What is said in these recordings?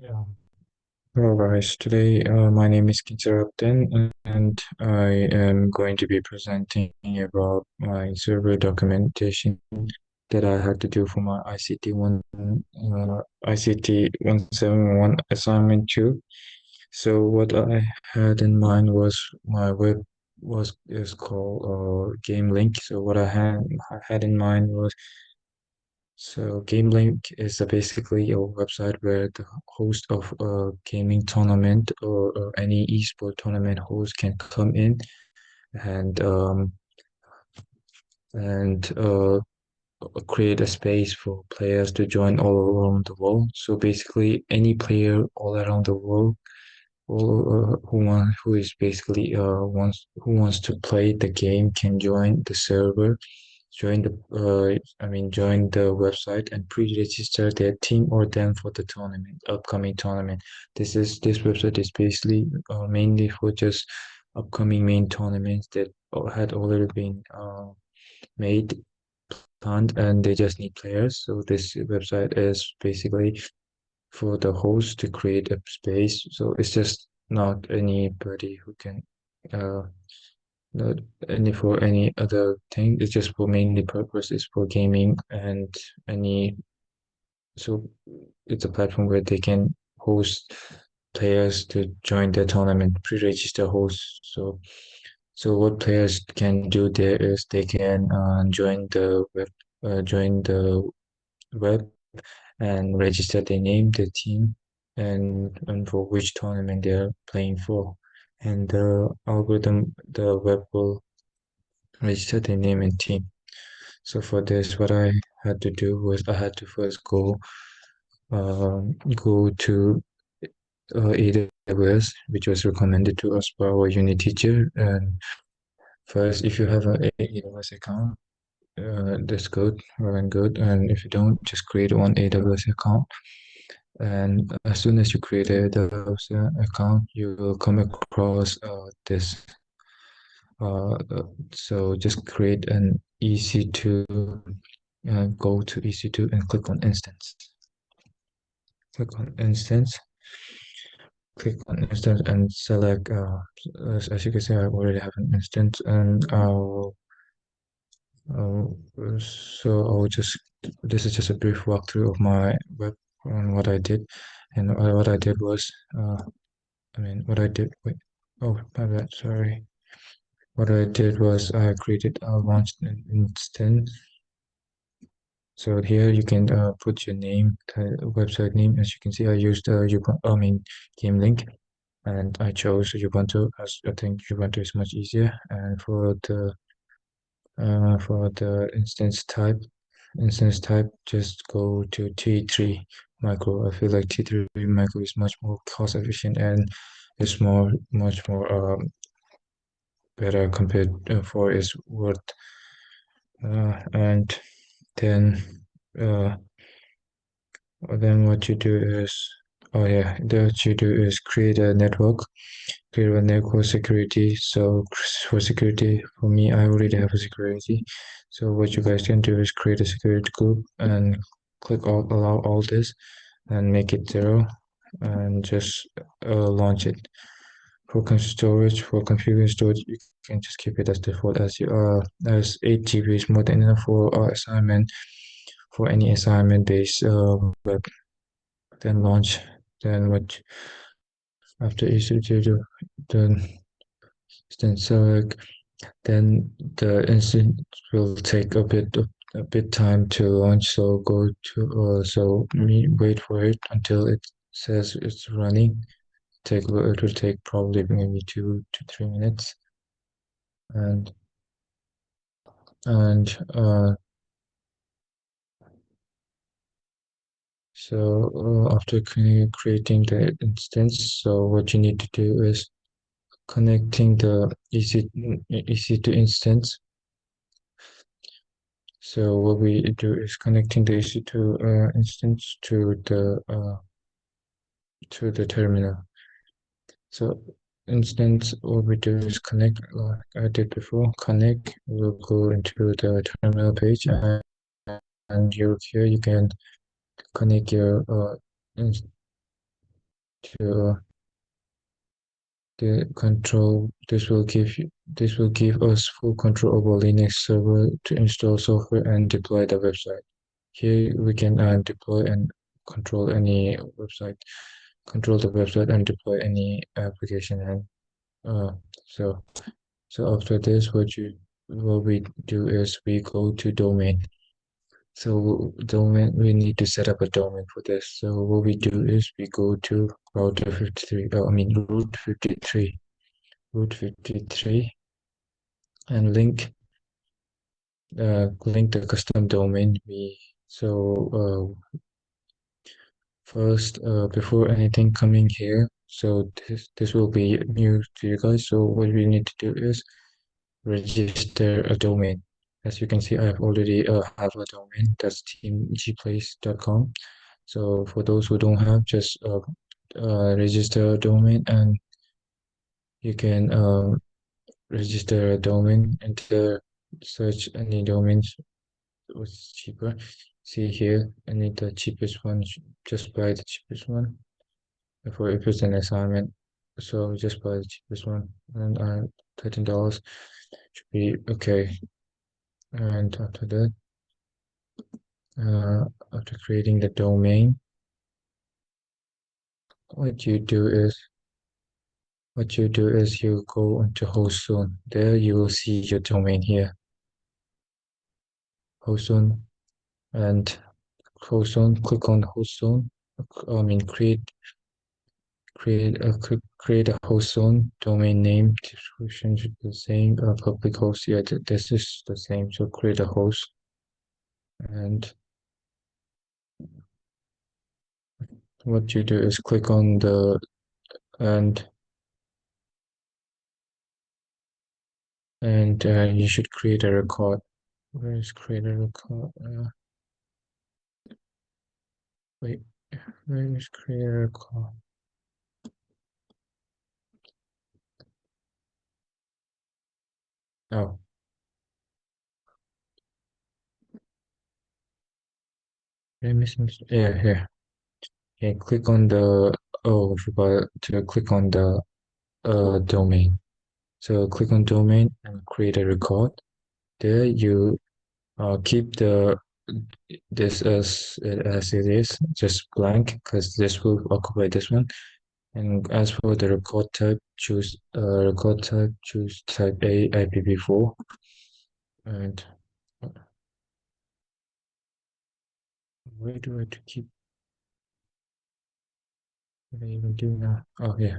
Yeah. Hello guys, today my name is Rabten and I am going to be presenting about my server documentation that I had to do for my ICT171 assignment 2. So what I had in mind was my web was is called Game Link. So what I had in mind was GameLink is basically a website where the host of a gaming tournament or any esport tournament host can come in and um, and create a space for players to join all around the world. So basically, any player all around the world who is basically wants to play the game can join the server, join the website and pre-register their team or them for the upcoming tournament. This website is basically mainly for just upcoming main tournaments that had already been made planned, and they just need players. So this website is basically for the host to create a space. So it's just not anybody who can, uh, not any for any other thing. It's just for mainly purpose is for gaming and any. So it's a platform where they can host players to join the tournament, pre-register hosts. So what players can do there is they can join the web and register their name, their team, and for which tournament they're playing for. And the web will register their name and team. So for this, what I had to do was I had to first go to AWS, which was recommended to us by our uni teacher. And first, if you have an AWS account, that's good, well and good. And if you don't, just create one AWS account. And as soon as you create a AWS account, you will come across this. So just create an EC2, go to EC2 and click on instance. Click on instance, click on instance and select, as you can see, I already have an instance and so I'll just, this is just a brief walkthrough of my web on what I did. And what I did was, wait, oh, my bad, sorry. What I did was I launched an instance. So here you can put your name, website name. As you can see, I used Game Link, and I chose Ubuntu as I think Ubuntu is much easier. And for the instance type, just go to T3 micro. I feel like T3 micro is much more cost efficient and is much more better compared for its worth. And then uh, then what you do is, oh yeah, what you do is create a network security. So for security, for me, I already have a security. So what you guys can do is create a security group and allow all this and make it 0 and just launch it. For configuring storage, you can just keep it as default as 8 GB is more than enough for for any assignment based web. Then launch. Then what after EC2 then select. Then the instance will take a bit time to launch. So go to wait for it until it says it's running. It will take probably maybe 2 to 3 minutes. And and after creating the instance, so what you need to do is connecting the EC2 instance. So what we do is connecting the EC2 instance to the terminal. So instance, what we do is connect, like I did before. Connect. We'll go into the terminal page, and here you can connect your to the control. This will give us full control over Linux server to install software and deploy the website. Here we can deploy and control any website, control the website and deploy any application. And uh, so so after this, what we do is we go to domain. So domain, we need to set up a domain for this. So what we do is we go to router 53, route 53, route 53, and link the custom domain. First, before anything coming here, so this will be new to you guys. So what we need to do is register a domain. As you can see, I have already have a domain. That's teamgplace.com. So for those who don't have, just register a domain, and you can register a domain and search any domains was cheaper. See here, I need the cheapest one. Just buy the cheapest one. For if it's an assignment, so just buy the cheapest one, and $13 should be okay. And after that, after creating the domain, what you do is you go into host zone. There you will see your domain here, host zone, and host zone. Click on host zone. Create a host zone. Domain name description should be the same. Public host. Yeah, this is the same. So create a host, and what you do is click on the and you should create a record. Where is create a record? Wait, where is create a record? Oh, did I miss? Yeah, here. Okay, click on the. Oh, I forgot to click on the domain. So click on domain and create a record. There you keep this as it is, just blank, because this will occupy this one. And as for the record type, choose choose type A IPv4, and where do I to keep? What do I even do now? Oh yeah,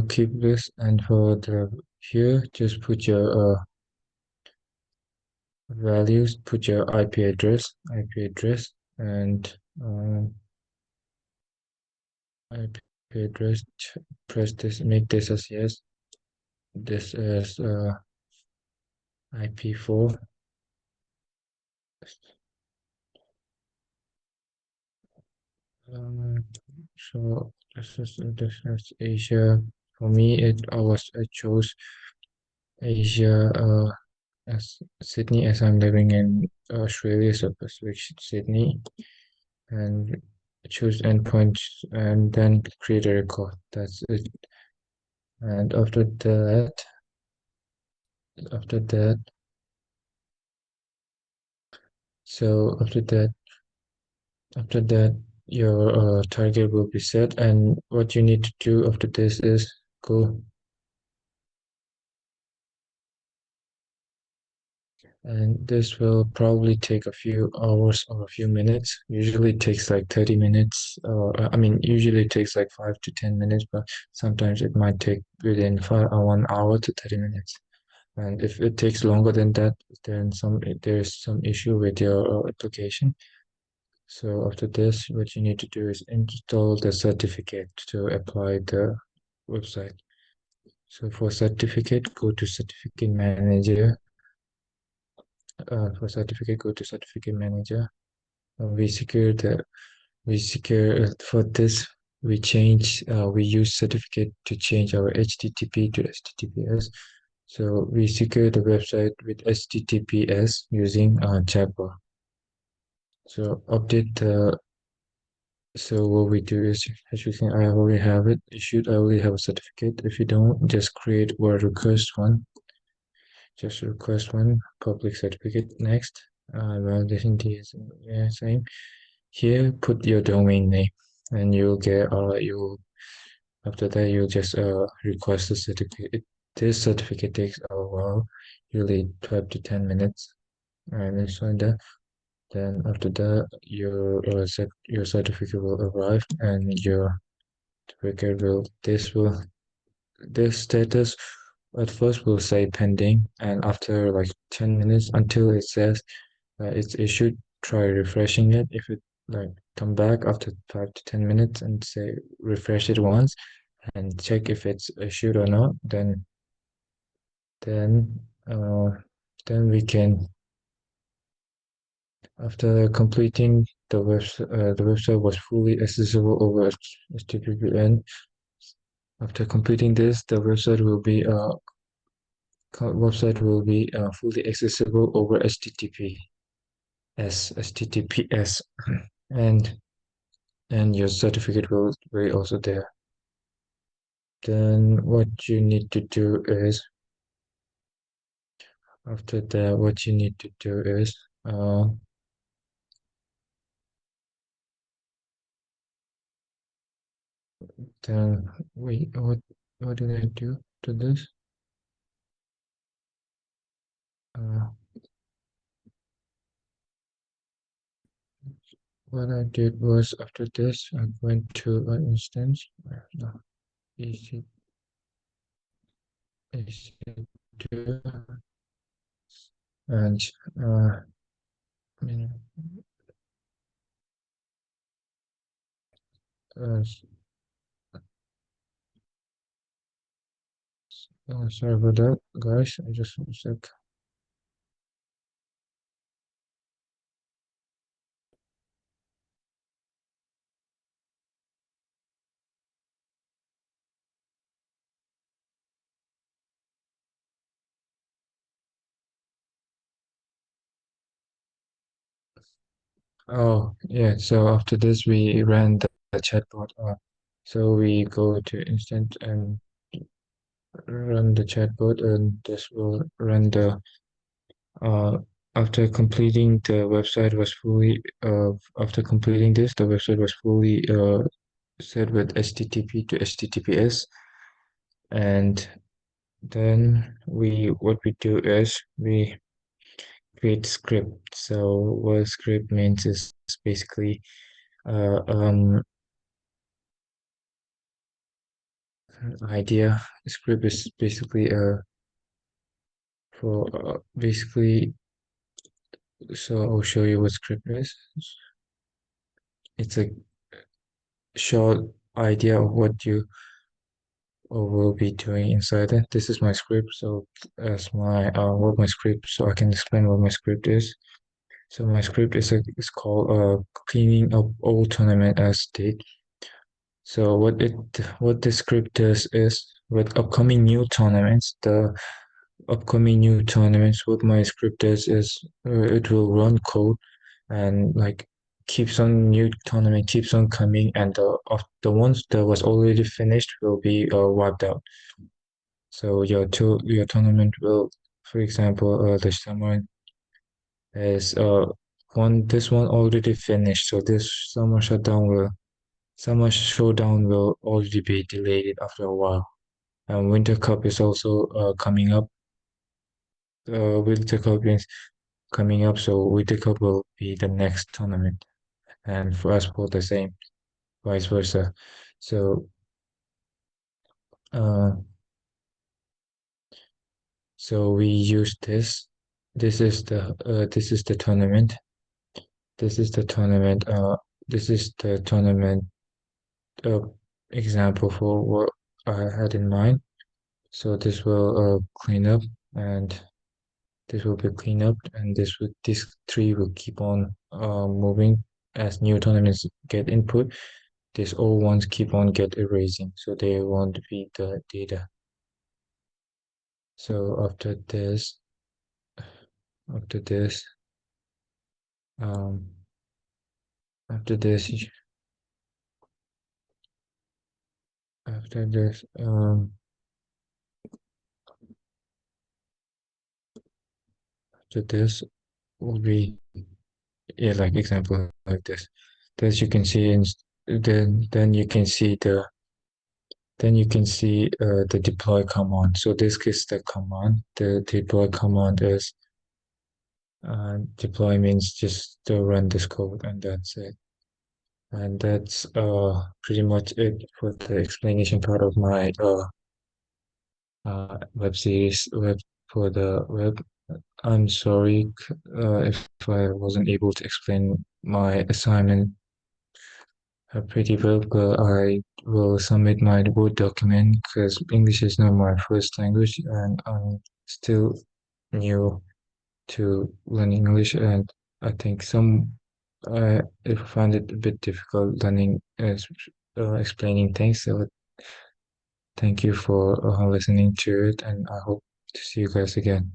keep this, and for the here, just put your values, put your IP address, and IP address. Press this, make this as yes. This is IP4. Um, so this is Asia. For me, I chose Asia as Sydney, as I'm living in Australia, so Pacific Sydney, and choose endpoints and then create a record. That's it. And after that, so after that, your target will be set, and what you need to do after this is go. And this will probably take a few hours or a few minutes. Usually it takes like 30 minutes. Usually it takes like 5 to 10 minutes, but sometimes it might take within 1 hour to 30 minutes. And if it takes longer than that, then there's some issue with your application. So after this, what you need to do is install the certificate to apply the website. So for certificate, go to certificate manager. For certificate, go to certificate manager. We secure for this. We use certificate to change our HTTP to HTTPS. So we secure the website with HTTPS using Java. So update So what we do is, as you can, I already have it issued. I already have a certificate. If you don't, just create or request one. Just request one public certificate next. Validation is yeah, same. Here, put your domain name, and you'll get you after that you'll just request the certificate. This certificate takes a while, usually 12 to 10 minutes. And inside that, then after that, your certificate will arrive, and your certificate will this status at first will say pending, and after like 10 minutes until it says it's issued, try refreshing it. If it like come back after 5 to 10 minutes and say refresh it once and check if it's issued or not, then uh, then we can after completing the website was fully accessible over HTTPN. After completing this, the website will be fully accessible over HTTPS, and your certificate will be also there. Then what you need to do is after that, what you need to do is then wait, what did I do to this? Uh, what I did was after this, I went to an instance. No, easy, easy to and uh, you know, sorry about that, guys. I just one sec. Oh, yeah. So after this, we ran the chatbot. So we go to instant and run the chatbot, and this will run the uh, after completing the website was fully after completing this, the website was fully set with HTTP to HTTPS, and then what we do is we create script. So what script means is basically uh, um, idea. Script is basically for basically. So I'll show you what script is. It's a short idea of what you will be doing inside it. This is my script. So as my what my script, so I can explain what my script is. So my script is called cleaning up old tournament as state. So what the script does is with upcoming new tournaments, what my script does is it will run code and like keeps on new tournament keeps on coming, and the ones that was already finished will be wiped out. So your tournament will, for example, the summer is one this one already finished, so this summer showdown will already be delayed after a while. And Winter Cup is also coming up. Winter Cup is coming up, so Winter Cup will be the next tournament, and for us both the same, vice versa. So uh, so we use this. This is the tournament. This is the tournament. This is the tournament uh, example for what I had in mind. So this will clean up, and this will be cleaned up, and this tree will keep on moving as new tournaments get input. These old ones keep on get erasing, so they won't feed the data. So after this, um, after this, after this, after this will be, yeah, like example like this. As you can see, in then you can see the deploy command. So this is the command. The deploy command is deploy means just to run this code, and that's it. And that's pretty much it for the explanation part of my web series web for the web. I'm sorry if I wasn't able to explain my assignment pretty well, but I will submit my Word document because English is not my first language and I'm still new to learning English, and I think I find it a bit difficult learning explaining things. So thank you for listening to it, and I hope to see you guys again.